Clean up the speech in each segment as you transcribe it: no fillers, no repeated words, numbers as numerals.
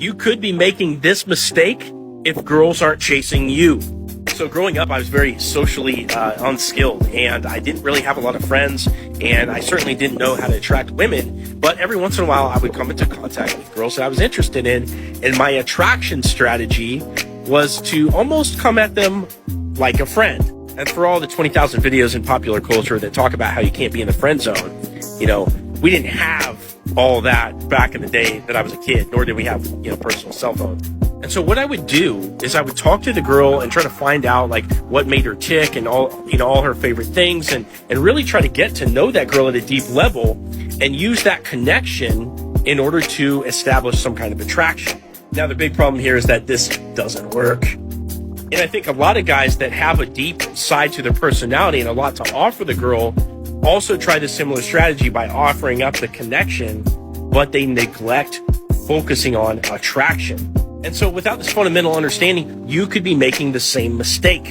You could be making this mistake if girls aren't chasing you. So growing up, I was very socially unskilled, and I didn't really have a lot of friends, and I certainly didn't know how to attract women. But every once in a while, I would come into contact with girls that I was interested in, and my attraction strategy was to almost come at them like a friend. And for all the 20,000 videos in popular culture that talk about how you can't be in the friend zone, you know, we didn't have all that back in the day that I was a kid, nor did we have, personal cell phones. And so what I would do is I would talk to the girl and try to find out like what made her tick and all her favorite things, and really try to get to know that girl at a deep level and use that connection in order to establish some kind of attraction. Now, the big problem here is that this doesn't work. And I think a lot of guys that have a deep side to their personality and a lot to offer the girl also try the similar strategy by offering up the connection, but they neglect focusing on attraction. And so without this fundamental understanding, you could be making the same mistake.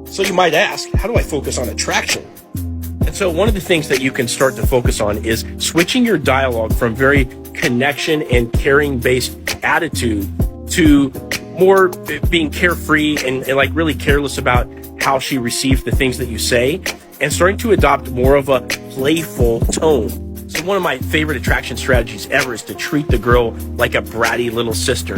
So you might ask, how do I focus on attraction? And so one of the things that you can start to focus on is switching your dialogue from very connection and caring based attitude to more being carefree and like really careless about how she receives the things that you say, and starting to adopt more of a playful tone. So one of my favorite attraction strategies ever is to treat the girl like a bratty little sister.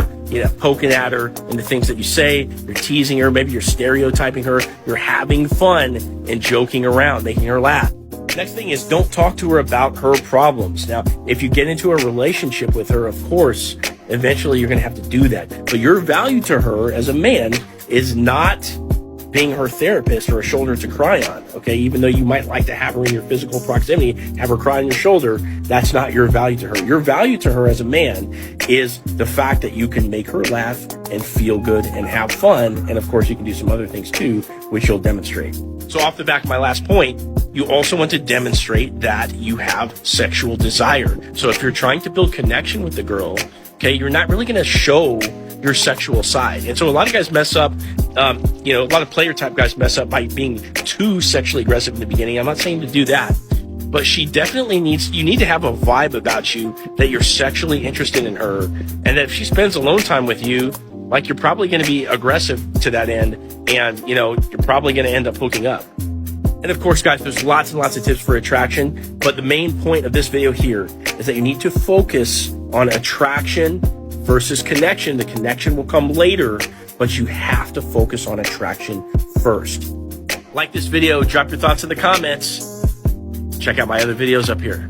Poking at her in the things that you say, you're teasing her, maybe you're stereotyping her, you're having fun and joking around, making her laugh. Next thing is, don't talk to her about her problems. Now, if you get into a relationship with her, of course, eventually you're going to have to do that. But your value to her as a man is not being her therapist or a shoulder to cry on, okay? Even though you might like to have her in your physical proximity, have her cry on your shoulder, that's not your value to her. Your value to her as a man is the fact that you can make her laugh and feel good and have fun. And of course, you can do some other things too, which you'll demonstrate. So off the back of my last point, you also want to demonstrate that you have sexual desire. So if you're trying to build connection with the girl, okay, you're not really going to show your sexual side. And so a lot of guys mess up, a lot of player type guys mess up by being too sexually aggressive in the beginning. I'm not saying to do that, but she definitely you need to have a vibe about you that you're sexually interested in her, and that if she spends alone time with you, like, you're probably going to be aggressive to that end, and, you're probably going to end up hooking up. And of course, guys, there's lots and lots of tips for attraction, but the main point of this video here is that you need to focus on attraction versus connection. The connection will come later, but you have to focus on attraction first. Like this video, drop your thoughts in the comments. Check out my other videos up here.